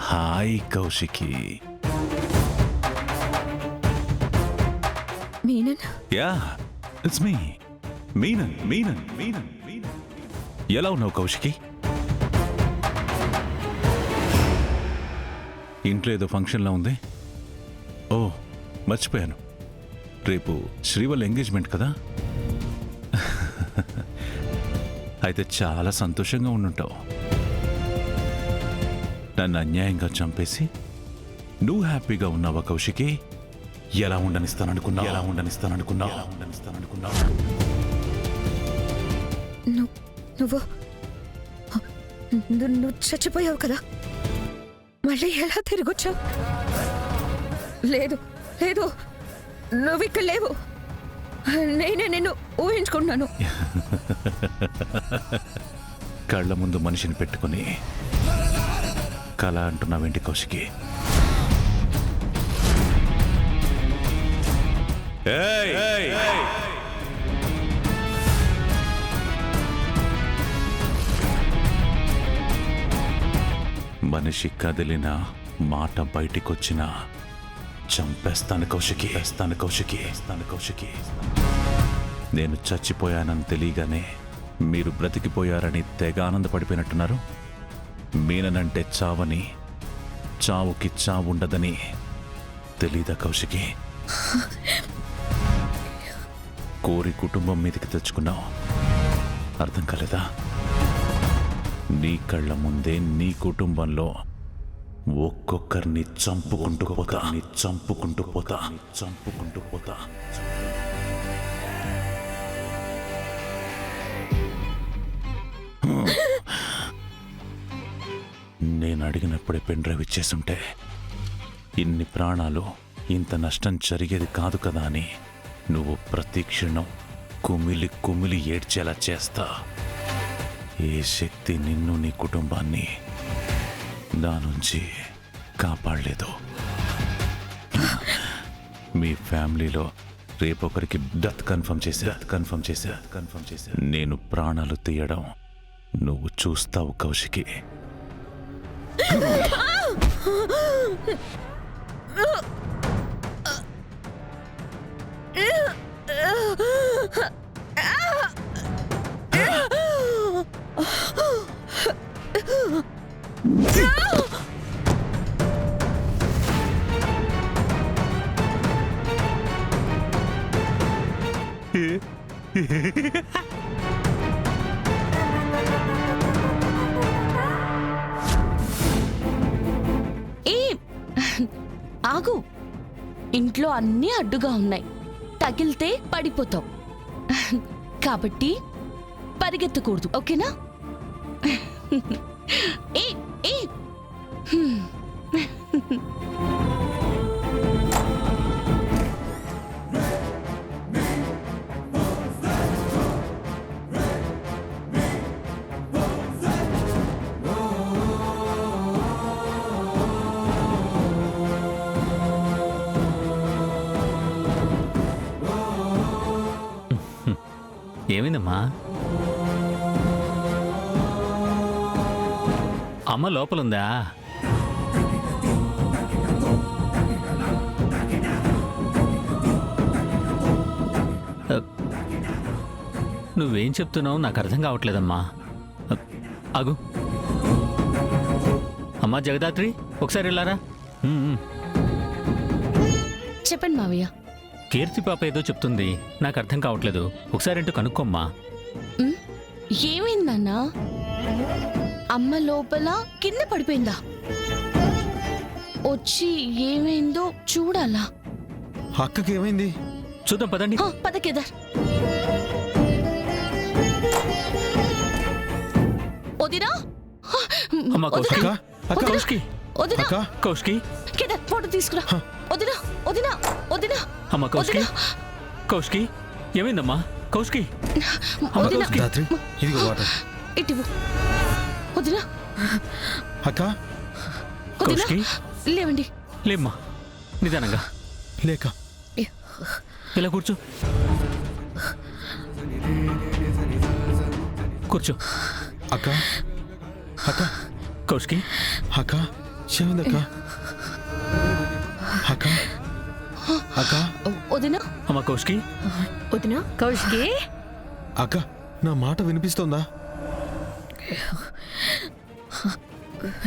Hi Kaushiki. Menon? Ya, it's me Menon. Menon Menon Menon. ఎలా ఉన్నావు కౌశికి? ఇంట్లో ఏదో ఫంక్షన్లా ఉంది. ఓ మర్చిపోయాను, రేపు శ్రీవల్ ఎంగేజ్మెంట్ కదా. అయితే చాలా సంతోషంగా ఉండుంటావు. నన్ను అన్యాయంగా చంపేసి నువ్వు హ్యాపీగా ఉన్నావా కౌశికి? ఎలా ఉండనిస్తాననుకున్నావు? నువ్వు చచ్చిపోయావు కదా, మళ్ళీ ఎలా తిరిగొచ్చావు? లేదు లేదు, నువ్వు ఇక్కడ లేవు. నేనే నిన్ను ఊహించుకుంటున్నాను. కళ్ళ ముందు మనిషిని పెట్టుకుని కళ అంటున్నావేంటి కౌశికి? మనిషి కదిలినా మాట బయటికొచ్చినా చంపేస్తాను కౌశికి. నేను చచ్చిపోయానని తెలియగానే మీరు బ్రతికిపోయారని తెగ ఆనందపడిపోయినట్టున్నారు. మీననంటే చావని, చావుకి చావుండదని తెలీదా కౌశికి? కోరి కుటుంబం మీదకి తెచ్చుకున్నావు, అర్థం కాలేదా? నీ కళ్ళ ముందే నీ కుటుంబంలో ఒక్కొక్కరిని చంపుకుంటూ పోతా. నేను అడిగినప్పుడే పెన్ డ్రైవ్ ఇచ్చేసుంటే ఇన్ని ప్రాణాలు, ఇంత నష్టం జరిగేది కాదు కదా అని నువ్వు ప్రతి క్షణం కుమిలి ఏడ్చేలా చేస్తా. ఏ శక్తి నిన్ను, నీ కుటుంబాన్ని నా నుంచి కాపాడలేదు. మీ ఫ్యామిలీలో రేపొకరికి డెత్ కన్ఫర్మ్ చేశా. నేను ప్రాణాలు తీయడం నువ్వు చూస్తావు కౌశికి. ఆగు, ఇంట్లో అన్నీ అడ్డుగా ఉన్నాయి, తగిలితే పడిపోతావు. కాబట్టి పరిగెత్తకూడదు, ఓకేనా? ఏమైందమ్మా? అమ్మ లోపలుందా? నువ్వేం చెప్తున్నావు నాకు అర్థం కావట్లేదమ్మా. ఆగు. అమ్మా జగదాత్రి, ఒకసారి వెళ్ళారా? చెప్పండి మావయ్య. కీర్తి పాప ఏదో చెప్తుంది, నాకు అర్థం కావట్లేదు. ఒకసారి ఏంటో కనుక్కోమ్మా. ఏమైందన్నా? అమ్మ లోపల కింద పడిపోయిందా? వచ్చి ఏమైందో చూడాలా? అక్కకి ఏమైంది చూద్దాం పదండి. పద కేదార్. వదినా, కౌశికి కేదార్ ఫోటో తీసుకురా. వదినా వదినా వదినా. అమ్మ కౌశికి, కౌశికి ఏమైందమ్మా? కౌశికి, ఇదిగో వాటర్. ఇటు వదినా. అక్క, కౌశికి లేవండి. లేమ్మా, నిదానంగా లేక ఇలా కూర్చో. కూర్చో. అక్క అక్క కౌశికి, అక్క ఏమైంది అక్క? అక్క అక్క వదినా. అమ్మ కౌశికి, వదినా కౌశికి అక్క నా మాట వినిపిస్తోందా?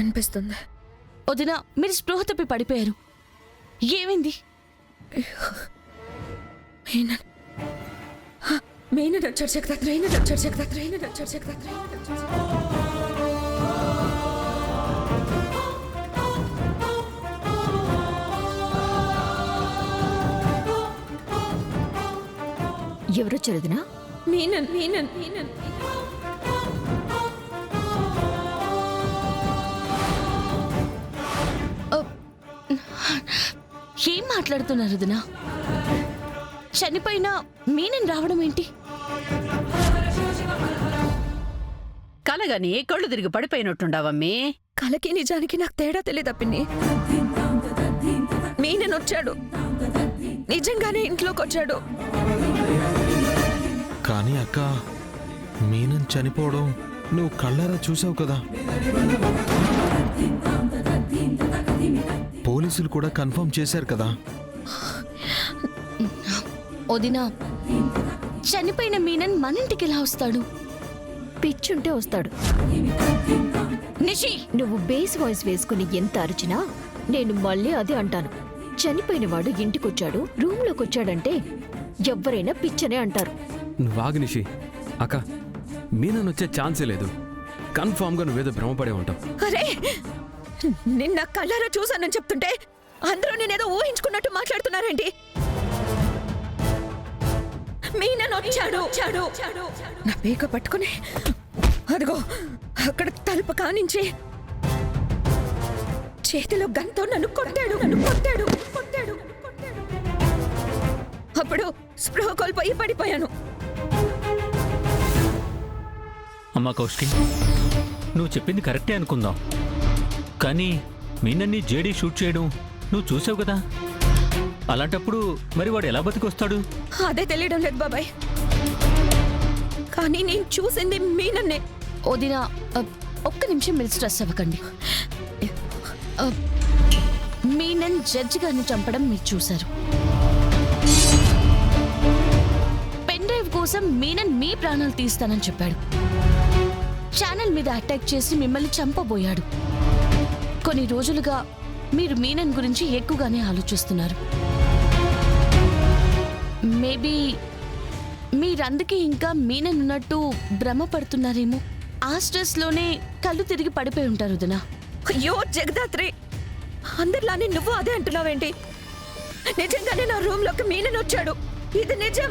అనిపిస్తుంది. వదినా, మీరు స్పృహ తప్పి పడిపోయారు. ఏమైంది? మేనన్ వచ్చాడు జగదాత్రి, మేనన్ వచ్చాడు జగదాత్రి, మేనన్ వచ్చాడు జగదాత్రి. ఎవరొచ్చారు వదినా? మీనన్ మీనన్ మీనన్. ఏం మాట్లాడుతున్నారు వదినా? చనిపోయిన మీనన్ రావడం ఏంటి? కలగని కళ్ళు తిరిగి పడిపోయినట్టుండావమ్మే. కలకి నిజానికి నాకు తేడా తెలియదా పిన్ని? మీనన్ వచ్చాడు, నిజంగానే ఇంట్లోకి వచ్చాడు. కానీ అక్క మీనన్ చనిపోవడం నువ్వు కళ్ళారా చూసావు కదా. పోలీసులు కూడా కన్ఫర్మ్ చేశారు కదా. వదినా, చనిపోయిన మీనన్ మన ఇంటికి ఎలా వస్తాడు? పిచ్చుంటే వస్తాడు. నిషి, నువ్వు బేస్ వాయిస్ వేసుకుని ఎంత అరిచినా నేను మళ్ళీ అదే అంటాను. చనిపోయిన వాడు ఇంటికొచ్చాడు, రూమ్లోకి వచ్చాడంటే ఎవ్వరైనా పిచ్చనే అంటారు. నువ్వు ఆగు నిషి. అక్క మీనన్ వచ్చే ఛాన్సే లేదు. కన్ఫామ్గా నువ్వేదో భ్రమపడే ఉంటావు. అరే, నిన్న కళ్ళారా చూసానని చెప్తుంటే అందరూ నేనేదో ఊహించుకున్నట్టు మాట్లాడుతున్నారేంటి? మీనన్ వచ్చాడు. నా పీక పట్టుకుని అదిగో అక్కడ తలుపు కానించి చేతిలో గన్తో నన్ను కొట్టాడు. అప్పుడు స్పృహ కోల్పోయి పడిపోయాను. అమ్మ కౌశికి, నువ్వు చెప్పింది కరెక్టే అనుకుందాం. కానీ మీనన్ని జేడీ షూట్ చేయడం నువ్వు చూసావు కదా. అలాంటప్పుడు మరి వాడు ఎలా బతికొస్తాడు? అదే తెలియడం లేదు బాబాయ్. కానీ నేను చూసింది మీనన్నే. వదినా, ఒక్క నిమిషం మీరు స్ట్రెస్ అవ్వకండి. మీనన్ జడ్జి గారిని చంపడం మీరు చూశారు. పెన్ డ్రైవ్ కోసం మీనన్ మీ ప్రాణాలు తీస్తానని చెప్పాడు. ఛానల్ మీద అటాక్ చేసి మిమ్మల్ని చంపబోయాడు. కొన్ని రోజులుగా మీరు మీనన్ గురించి ఎక్కువగానే ఆలోచిస్తున్నారు. మేబీ మీరందుకే ఇంకా మీనన్ ఉన్నట్టు భ్రమపడుతున్నారేమో. ఆ స్ట్రెస్ లోనే కళ్ళు తిరిగి పడిపోయి ఉంటారు వదినా. అయ్యో జగదాత్రి, అందరిలానే నువ్వు అదే అంటున్నావేంటి? నిజంగానే నా రూమ్ లోకి మీనన్ వచ్చాడు. ఇది నిజం.